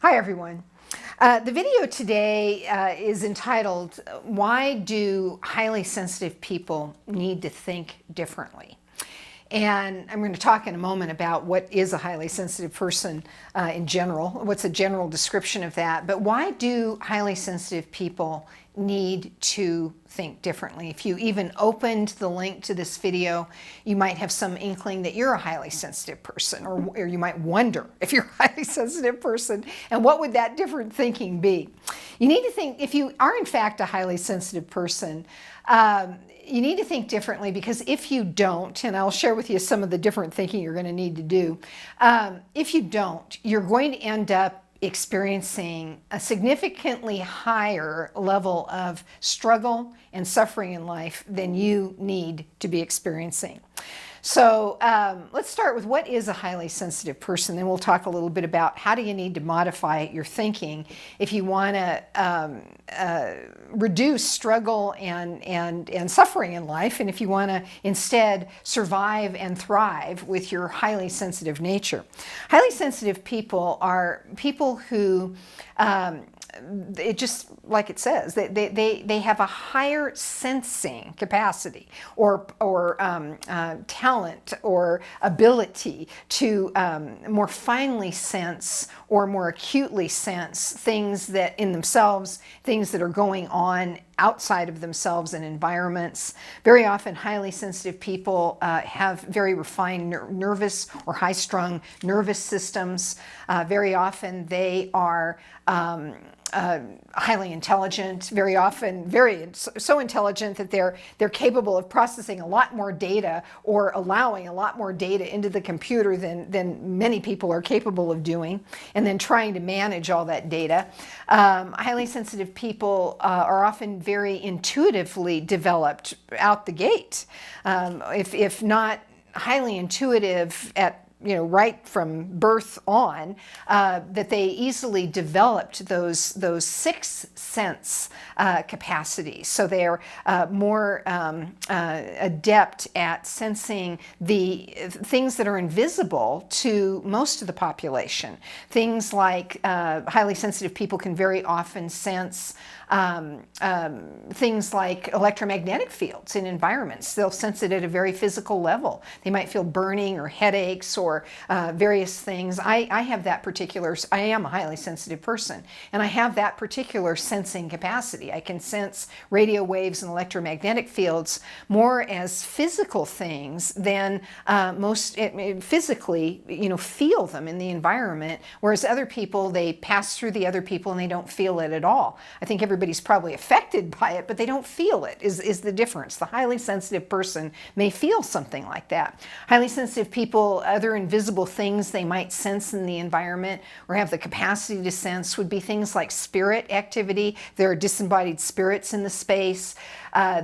Hi everyone. The video today is entitled, Why Do Highly Sensitive People Need to Think Differently? And I'm going to talk in a moment about what is a highly sensitive person in general, what's a general description of that, but why do highly sensitive people need to think differently? If you even opened the link to this video, you might have some inkling that you're a highly sensitive person, or you might wonder if you're a highly sensitive person, and what would that different thinking be? You need to think, if you are in fact a highly sensitive person, you need to think differently, because if you don't, and I'll share with you some of the different thinking you're going to need to do, if you don't, you're going to end up experiencing a significantly higher level of struggle and suffering in life than you need to be experiencing. So let's start with what is a highly sensitive person. Then we'll talk a little bit about how do you need to modify your thinking if you want to reduce struggle and suffering in life, and if you want to instead survive and thrive with your highly sensitive nature. Highly sensitive people are people who it just like it says, they have a higher sensing capacity or talent or ability to more finely sense or more acutely sense things that in themselves, things that are going on outside of themselves and environments. Very often highly sensitive people have very refined nervous or high-strung nervous systems. Very often they are highly intelligent, very often so intelligent that they're capable of processing a lot more data or allowing a lot more data into the computer than many people are capable of doing, and then trying to manage all that data. Highly sensitive people are often very intuitively developed out the gate. If not highly intuitive at right from birth on, that they easily developed those sixth sense capacities. So they're more adept at sensing the things that are invisible to most of the population. Things like highly sensitive people can very often sense things like electromagnetic fields in environments. They'll sense it at a very physical level. They might feel burning or headaches or various things. I have that particular, I am a highly sensitive person, and I have that particular sensing capacity. I can sense radio waves and electromagnetic fields more as physical things than most physically, feel them in the environment, whereas other people, they pass through the other people and they don't feel it at all. I think everybody's probably affected by it, but they don't feel it, is the difference. The highly sensitive person may feel something like that. Highly sensitive people, other invisible things they might sense in the environment or have the capacity to sense would be things like spirit activity. There are disembodied spirits in the space.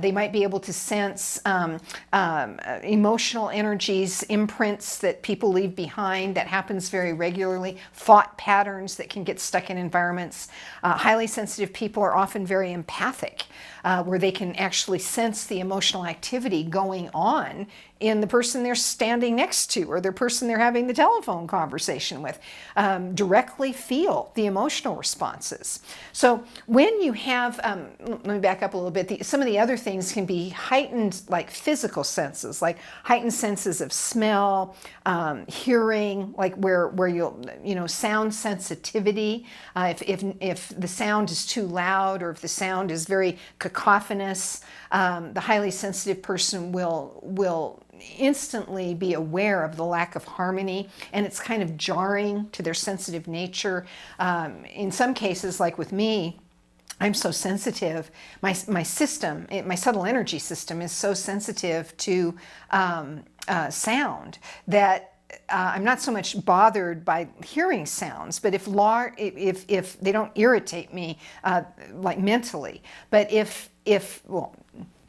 They might be able to sense emotional energies, imprints that people leave behind. That happens very regularly. Thought patterns that can get stuck in environments. Highly sensitive people are often very empathic, where they can actually sense the emotional activity going on in the person they're standing next to or the person they're having the telephone conversation with, directly feel the emotional responses. So when you have, let me back up a little bit, some of the other things can be heightened, like physical senses, like heightened senses of smell, hearing, like where you'll, sound sensitivity. If the sound is too loud or if the sound is very cacophonous, the highly sensitive person will instantly be aware of the lack of harmony, and it's kind of jarring to their sensitive nature. In some cases, like with me, I'm so sensitive. My system, my subtle energy system is so sensitive to sound that I'm not so much bothered by hearing sounds, but if they don't irritate me like mentally, but well,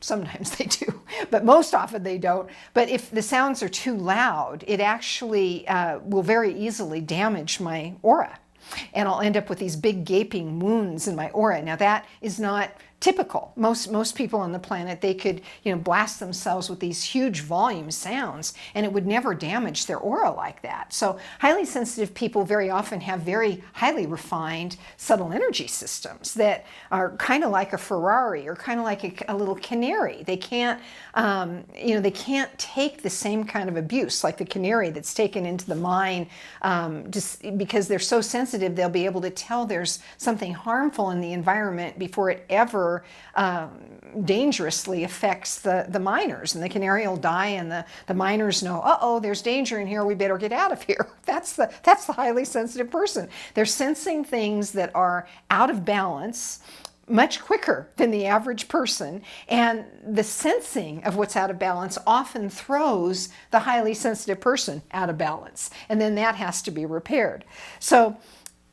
sometimes they do, but most often they don't. But if the sounds are too loud, it actually will very easily damage my aura. And I'll end up with these big gaping wounds in my aura. Now that is not typical. Most people on the planet, they could, blast themselves with these huge volume sounds and it would never damage their aura like that. So highly sensitive people very often have very highly refined subtle energy systems that are kind of like a Ferrari or kind of like a little canary. They can't, they can't take the same kind of abuse like the canary that's taken into the mine. Just because they're so sensitive, they'll be able to tell there's something harmful in the environment before it ever dangerously affects the miners, and the canary will die, and the miners know, uh-oh, there's danger in here, we better get out of here. That's the highly sensitive person. They're sensing things that are out of balance much quicker than the average person, and the sensing of what's out of balance often throws the highly sensitive person out of balance, and then that has to be repaired. So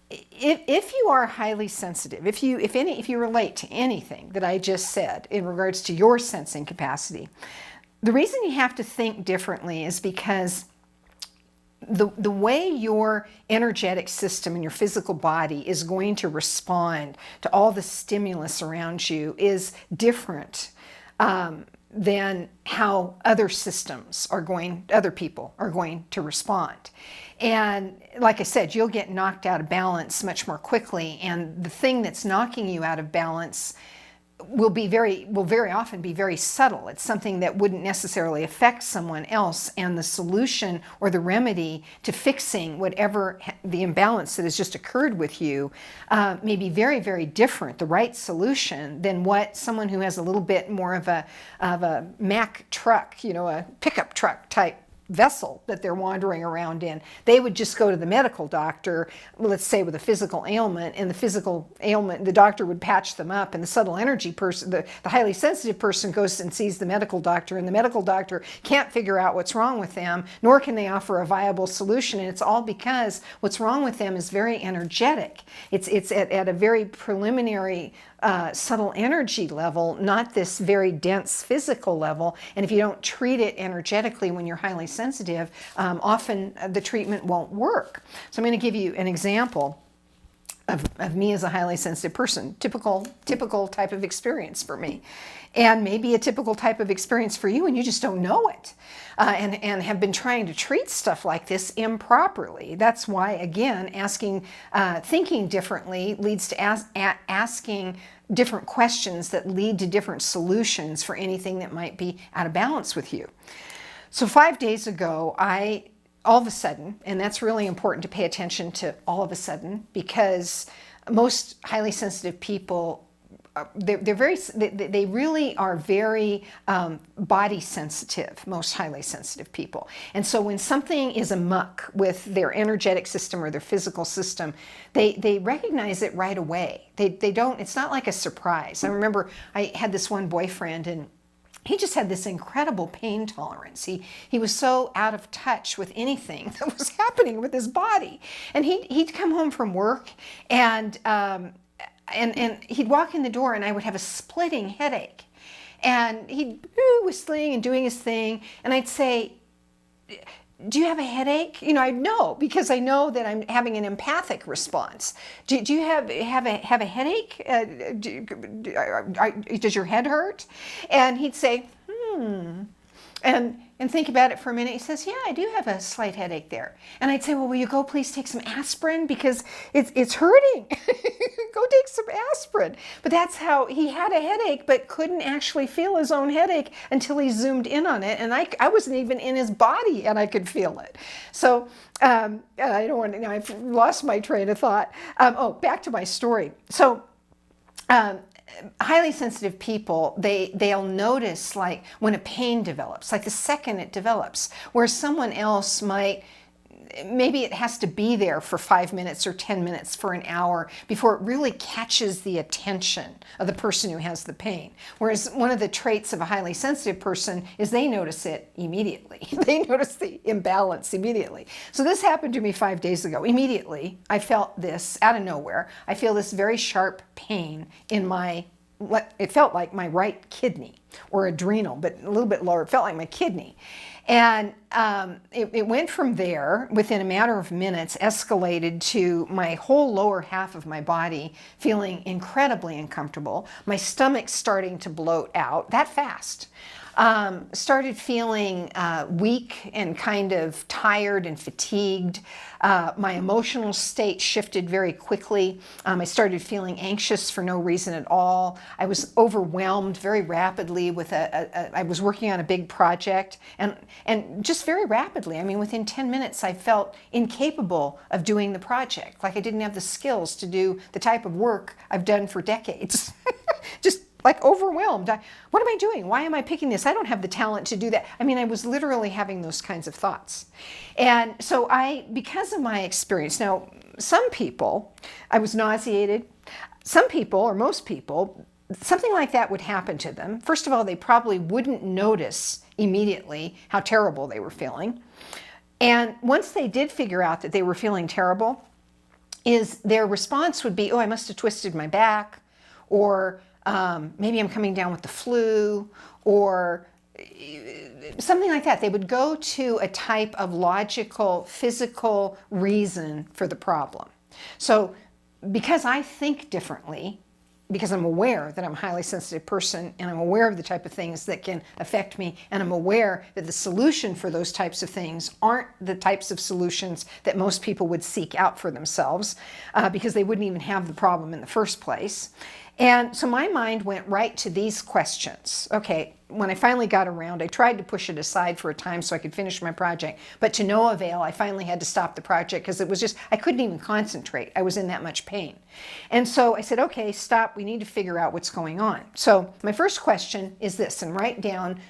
if you are highly sensitive, if you relate to anything that I just said in regards to your sensing capacity, the reason you have to think differently is because the way your energetic system and your physical body is going to respond to all the stimulus around you is different than how other people are going to respond. And like I said, you'll get knocked out of balance much more quickly, and the thing that's knocking you out of balance will very often be very subtle. It's something that wouldn't necessarily affect someone else, and the solution or the remedy to fixing whatever the imbalance that has just occurred with you may be very, very different, the right solution, than what someone who has a little bit more of a Mack truck, a pickup truck type vessel that they're wandering around in. They would just go to the medical doctor, let's say with a physical ailment, and the physical ailment, the doctor would patch them up, and the subtle energy person, the highly sensitive person goes and sees the medical doctor, and the medical doctor can't figure out what's wrong with them, nor can they offer a viable solution, and it's all because what's wrong with them is very energetic. It's at a very preliminary subtle energy level, not this very dense physical level. And if you don't treat it energetically when you're highly sensitive, often the treatment won't work. So I'm going to give you an example of me as a highly sensitive person, typical type of experience for me, and maybe a typical type of experience for you, and you just don't know it, and have been trying to treat stuff like this improperly. That's why, again, thinking differently leads to asking different questions that lead to different solutions for anything that might be out of balance with you. So 5 days ago, all of a sudden, and that's really important to pay attention to all of a sudden, because most highly sensitive people, they really are very body sensitive, most highly sensitive people. And so when something is amuck with their energetic system or their physical system, they recognize it right away. They don't, it's not like a surprise. I remember I had this one boyfriend, and he just had this incredible pain tolerance. He was so out of touch with anything that was happening with his body. And he'd come home from work, and he'd walk in the door, and I would have a splitting headache. And he'd be whistling and doing his thing, and I'd say, do you have a headache? I know, because I know that I'm having an empathic response. Do you have a headache? Does your head hurt? And he'd say, and think about it for a minute. He says, yeah, I do have a slight headache there. And I'd say, well, will you go please take some aspirin, because it's hurting. Go take some aspirin. But that's how he had a headache, but couldn't actually feel his own headache until he zoomed in on it. And I wasn't even in his body, and I could feel it. So I don't want to, I've lost my train of thought. Back to my story. So highly sensitive people, they'll notice, like, when a pain develops, like the second it develops, where someone else might, maybe it has to be there for 5 minutes or 10 minutes for an hour before it really catches the attention of the person who has the pain. Whereas one of the traits of a highly sensitive person is they notice it immediately. They notice the imbalance immediately. So this happened to me 5 days ago. Immediately, I felt this out of nowhere. I feel this very sharp pain in it felt like my right kidney or adrenal, but a little bit lower. It felt like my kidney. And it went from there, within a matter of minutes, escalated to my whole lower half of my body feeling incredibly uncomfortable, my stomach starting to bloat out that fast. Started feeling weak and kind of tired and fatigued. My emotional state shifted very quickly. I started feeling anxious for no reason at all. I was overwhelmed very rapidly with I was working on a big project, and just very rapidly, I mean, within 10 minutes, I felt incapable of doing the project, like I didn't have the skills to do the type of work I've done for decades. Just like overwhelmed. What am I doing? Why am I picking this? I don't have the talent to do that. I mean, I was literally having those kinds of thoughts. And so because of my experience, now some people, I was nauseated. Some people, or most people, something like that would happen to them. First of all, they probably wouldn't notice immediately how terrible they were feeling. And once they did figure out that they were feeling terrible, their response would be, oh, I must have twisted my back, or maybe I'm coming down with the flu, or something like that. They would go to a type of logical, physical reason for the problem. So because I think differently, because I'm aware that I'm a highly sensitive person, and I'm aware of the type of things that can affect me, and I'm aware that the solution for those types of things aren't the types of solutions that most people would seek out for themselves, because they wouldn't even have the problem in the first place. And so my mind went right to these questions. Okay, when I finally got around, I tried to push it aside for a time so I could finish my project, but to no avail. I finally had to stop the project because it was just, I couldn't even concentrate. I was in that much pain. And so I said, okay, stop. We need to figure out what's going on. So my first question is this, and write down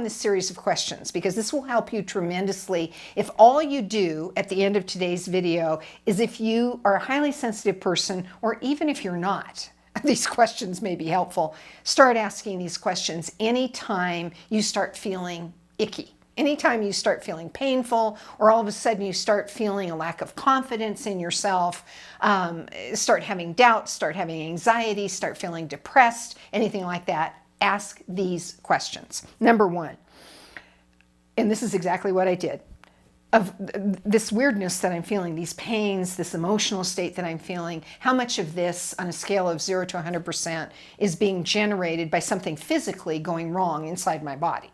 this series of questions, because this will help you tremendously if all you do at the end of today's video is, if you are a highly sensitive person, or even if you're not, these questions may be helpful. Start asking these questions anytime you start feeling icky, anytime you start feeling painful, or all of a sudden you start feeling a lack of confidence in yourself, start having doubts, start having anxiety, start feeling depressed, anything like that. Ask these questions. Number one, and this is exactly what I did, of this weirdness that I'm feeling, these pains, this emotional state that I'm feeling, how much of this on a scale of 0 to 100% is being generated by something physically going wrong inside my body?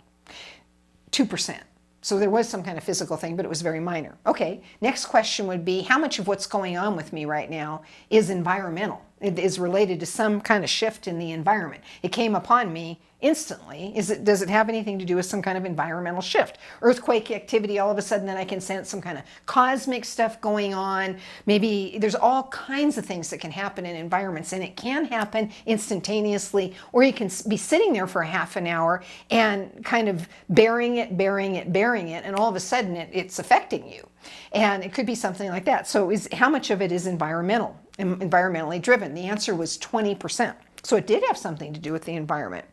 2%. So there was some kind of physical thing, but it was very minor. Okay, next question would be, how much of what's going on with me right now is environmental? It is related to some kind of shift in the environment. It came upon me instantly. Does it have anything to do with some kind of environmental shift? Earthquake activity, all of a sudden then I can sense some kind of cosmic stuff going on. Maybe there's all kinds of things that can happen in environments, and it can happen instantaneously, or you can be sitting there for a half an hour and kind of bearing it, and all of a sudden it's affecting you. And it could be something like that. So how much of it is environmentally driven? The answer was 20%. So it did have something to do with the environment.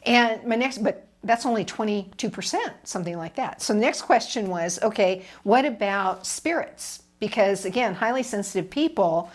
And but that's only 22%, something like that. So the next question was, okay, what about spirits? Because again, highly sensitive people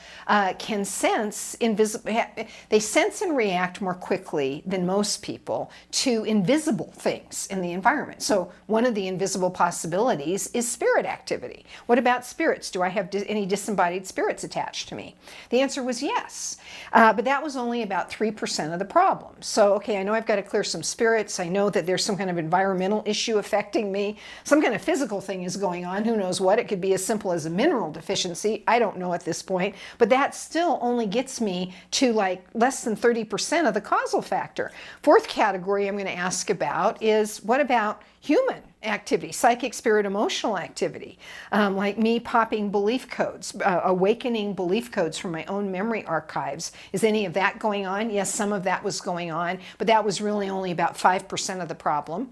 can sense they sense and react more quickly than most people to invisible things in the environment. So one of the invisible possibilities is spirit activity. What about spirits? Do I have any disembodied spirits attached to me? The answer was yes, but that was only about 3% of the problem. So okay, I know I've got to clear some spirits. I know that there's some kind of environmental issue affecting me. Some kind of physical thing is going on. Who knows what? It could be as simple as a mineral deficiency. I don't know at this point, but that still only gets me to like less than 30% of the causal factor. Fourth category I'm going to ask about is, what about human activity, psychic, spirit, emotional activity, like me popping belief codes, awakening belief codes from my own memory archives. Is any of that going on? Yes, some of that was going on, but that was really only about 5% of the problem.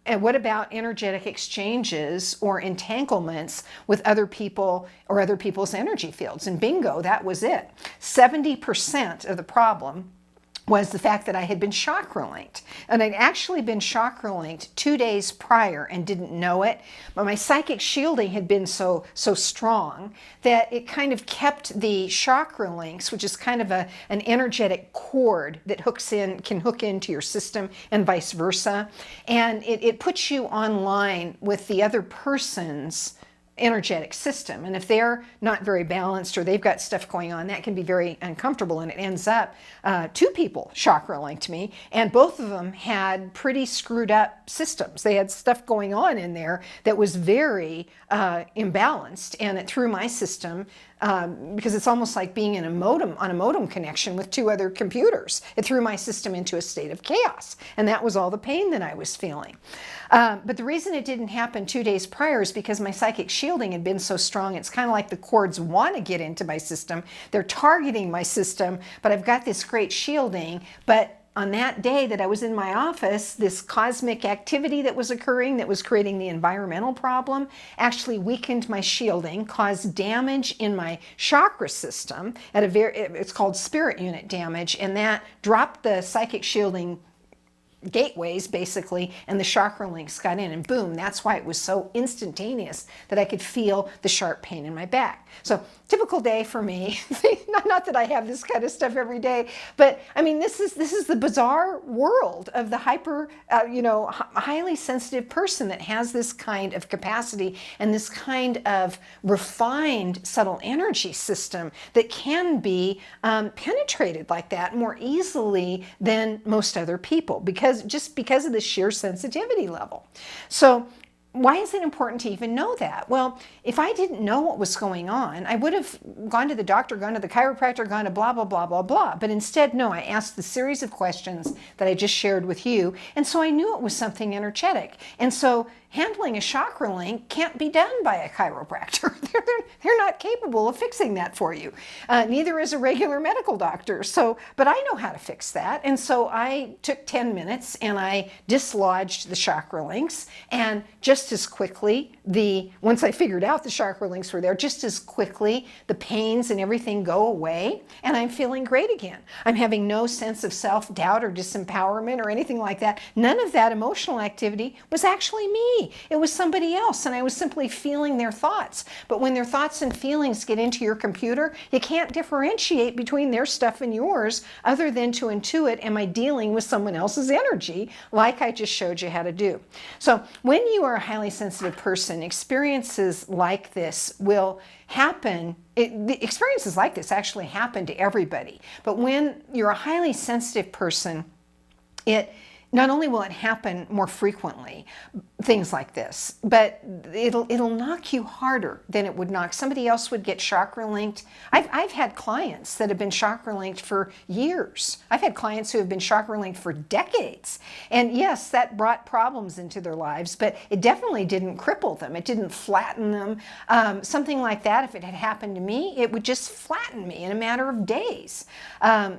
And what about energetic exchanges or entanglements with other people or other people's energy fields? And bingo, that was it. 70% of the problem was the fact that I had been Chakralinked. And I'd actually been Chakralinked 2 days prior and didn't know it, but my psychic shielding had been so strong that it kind of kept the Chakralinks, which is kind of an energetic cord that can hook into your system and vice versa. And it puts you online with the other person's energetic system. And if they're not very balanced or they've got stuff going on, that can be very uncomfortable. And it ends up, 2 people chakra linked me, and both of them had pretty screwed up systems. They had stuff going on in there that was very imbalanced, and it threw my system, because it's almost like being in on a modem connection with 2 other computers. It threw my system into a state of chaos, and that was all the pain that I was feeling. But the reason it didn't happen 2 days prior is because my psychic shielding had been so strong. It's kind of like the cords want to get into my system. They're targeting my system, but I've got this great shielding. But on that day that I was in my office, this cosmic activity that was occurring that was creating the environmental problem actually weakened my shielding, caused damage in my chakra system at it's called spirit unit damage, and that dropped the psychic shielding gateways basically, and the chakra links got in, and boom, that's why it was so instantaneous that I could feel the sharp pain in my back. So typical day for me. Not that I have this kind of stuff every day, but I mean, this is the bizarre world of the highly sensitive person that has this kind of capacity and this kind of refined subtle energy system that can be penetrated like that more easily than most other people, because of the sheer sensitivity level. So why is it important to even know that? Well, if I didn't know what was going on, I would have gone to the doctor, gone to the chiropractor, gone to blah, blah, blah, blah, blah. But instead, no, I asked the series of questions that I just shared with you. And so I knew it was something energetic. And so handling a chakra link can't be done by a chiropractor. They're not capable of fixing that for you. Neither is a regular medical doctor. But I know how to fix that. And so I took 10 minutes and I dislodged the chakra links, and just as quickly, once I figured out the chakra links were there, just as quickly the pains and everything go away, and I'm feeling great again. I'm having no sense of self-doubt or disempowerment or anything like that. None of that emotional activity was actually me. It was somebody else, and I was simply feeling their thoughts. But when their thoughts and feelings get into your computer, you can't differentiate between their stuff and yours other than to intuit, am I dealing with someone else's energy, like I just showed you how to do. So when you are a highly sensitive person, experiences like this will happen. The experiences like this actually happen to everybody. But when you're a highly sensitive person, not only will it happen more frequently, things like this, but it'll knock you harder than it would knock. Somebody else would get chakra linked. I've had clients that have been chakra linked for years. I've had clients who have been chakra linked for decades. And yes, that brought problems into their lives, but it definitely didn't cripple them. It didn't flatten them. Something like that, if it had happened to me, it would just flatten me in a matter of days.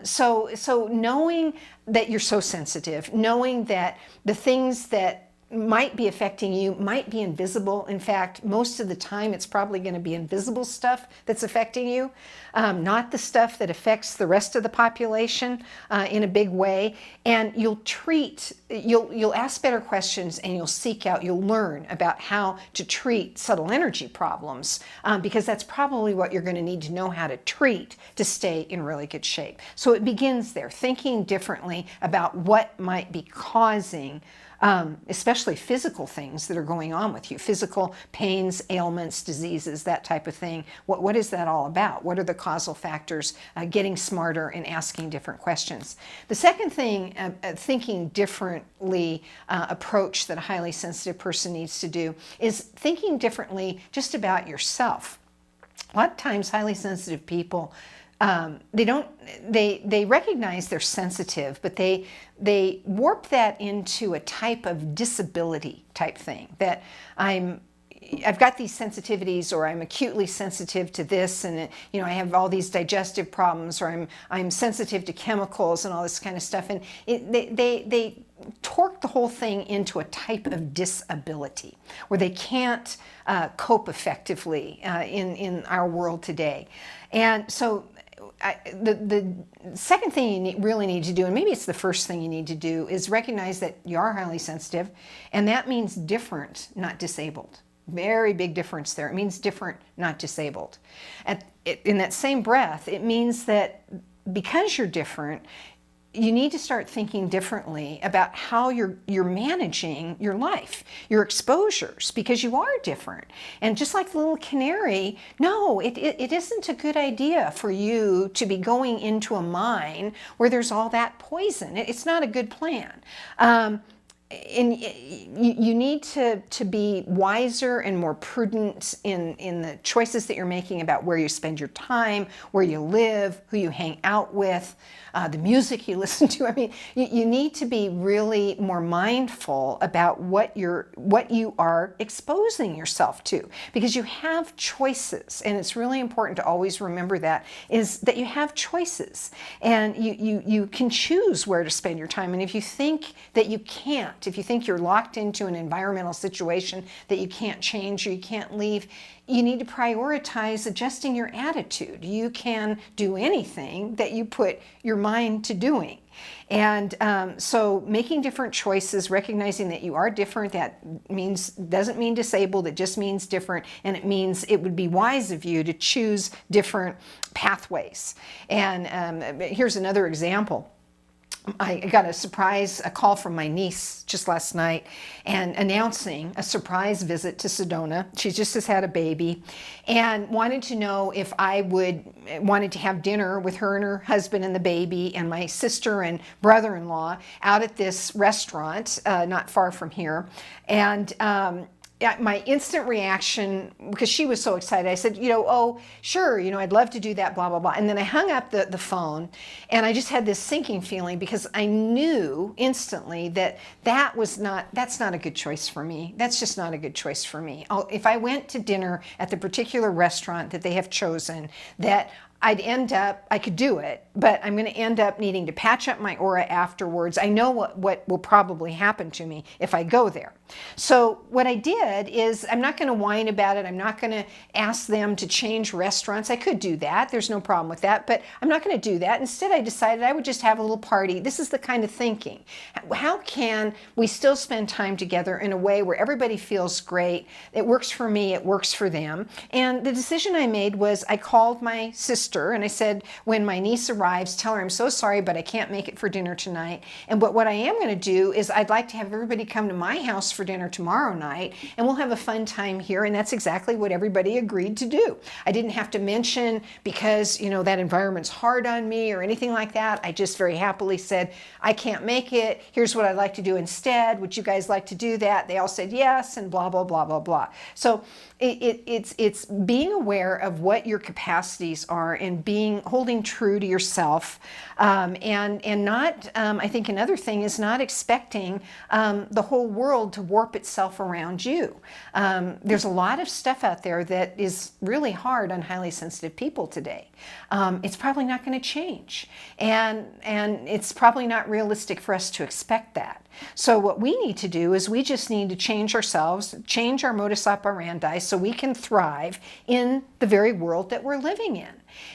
So knowing that you're so sensitive, knowing that the things that might be affecting you might be invisible. In fact, most of the time it's probably going to be invisible stuff that's affecting you, not the stuff that affects the rest of the population in a big way. And you'll ask better questions, and you'll seek out, you'll learn about how to treat subtle energy problems, because that's probably what you're going to need to know how to treat to stay in really good shape. So it begins there, thinking differently about what might be causing especially physical things that are going on with you, physical pains, ailments, diseases, that type of thing. What is that all about? What are the causal factors? Getting smarter and asking different questions. The second thing, thinking differently approach that a highly sensitive person needs to do is thinking differently just about yourself. A lot of times highly sensitive people, they recognize they're sensitive, but they warp that into a type of disability type thing, that I've got these sensitivities, or I'm acutely sensitive to this, and I have all these digestive problems, or I'm sensitive to chemicals and all this kind of stuff, and they torque the whole thing into a type of disability where they can't cope effectively in our world today. And so the second thing you really need to do, and maybe it's the first thing you need to do, is recognize that you are highly sensitive, and that means different, not disabled. Very big difference there. It means different, not disabled. In that same breath, it means that because you're different, you need to start thinking differently about how you're managing your life, your exposures, because you are different. And just like the little canary, no, it isn't a good idea for you to be going into a mine where there's all that poison. It's not a good plan. And you need to be wiser and more prudent in the choices that you're making about where you spend your time, where you live, who you hang out with, the music you listen to. I mean, you need to be really more mindful about what you are exposing yourself to, because you have choices, and it's really important to always remember that, is that you have choices, and you can choose where to spend your time. And if you think that you can't, if you think you're locked into an environmental situation that you can't change or you can't leave, you need to prioritize adjusting your attitude. You can do anything that you put your mind to doing. And so making different choices, recognizing that you are different, that doesn't mean disabled, it just means different, and it means it would be wise of you to choose different pathways. And here's another example. I got a call from my niece just last night and announcing a surprise visit to Sedona. She just has had a baby and wanted to know if I wanted to have dinner with her and her husband and the baby and my sister and brother-in-law out at this restaurant not far from here. And my instant reaction, because she was so excited, I said, oh, sure, I'd love to do that, blah, blah, blah. And then I hung up the phone, and I just had this sinking feeling, because I knew instantly that that's not a good choice for me. That's just not a good choice for me. If I went to dinner at the particular restaurant that they have chosen, that I could do it, but I'm going to end up needing to patch up my aura afterwards. I know what will probably happen to me if I go there. So what I did is, I'm not going to whine about it. I'm not going to ask them to change restaurants. I could do that. There's no problem with that, but I'm not going to do that. Instead, I decided I would just have a little party. This is the kind of thinking. How can we still spend time together in a way where everybody feels great? It works for me. It works for them. And the decision I made was, I called my sister and I said, when my niece arrives, tell her I'm so sorry, but I can't make it for dinner tonight. And what I am going to do is, I'd like to have everybody come to my house for dinner tomorrow night, and we'll have a fun time here. And that's exactly what everybody agreed to do. I didn't have to mention, because that environment's hard on me or anything like that. I just very happily said, I can't make it. Here's what I'd like to do instead. Would you guys like to do that? They all said yes, and blah, blah, blah, blah, blah. So it's being aware of what your capacities are, and holding true to yourself, and not, I think another thing is not expecting the whole world to warp itself around you. There's a lot of stuff out there that is really hard on highly sensitive people today. It's probably not going to change, and it's probably not realistic for us to expect that. So what we need to do is, we just need to change ourselves, change our modus operandi, so we can thrive in the very world that we're living in.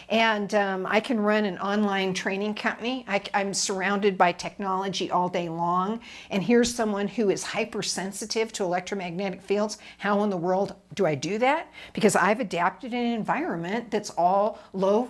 And I can run an online training company. I'm surrounded by technology all day long, and here's someone who is hypersensitive to electromagnetic fields. How in the world do I do that? Because I've adapted an environment that's all low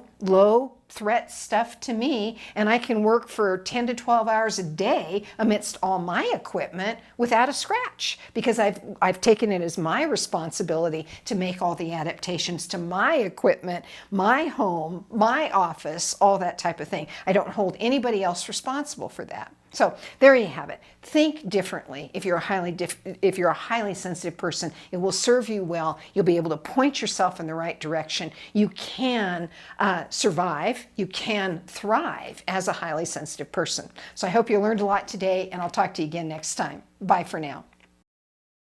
threat stuff to me, and I can work for 10 to 12 hours a day amidst all my equipment without a scratch, because I've taken it as my responsibility to make all the adaptations to my equipment, my home, my office, all that type of thing. I don't hold anybody else responsible for that. So there you have it. Think differently. If you're a highly sensitive person, it will serve you well. You'll be able to point yourself in the right direction. You can survive. You can thrive as a highly sensitive person. So I hope you learned a lot today, and I'll talk to you again next time. Bye for now.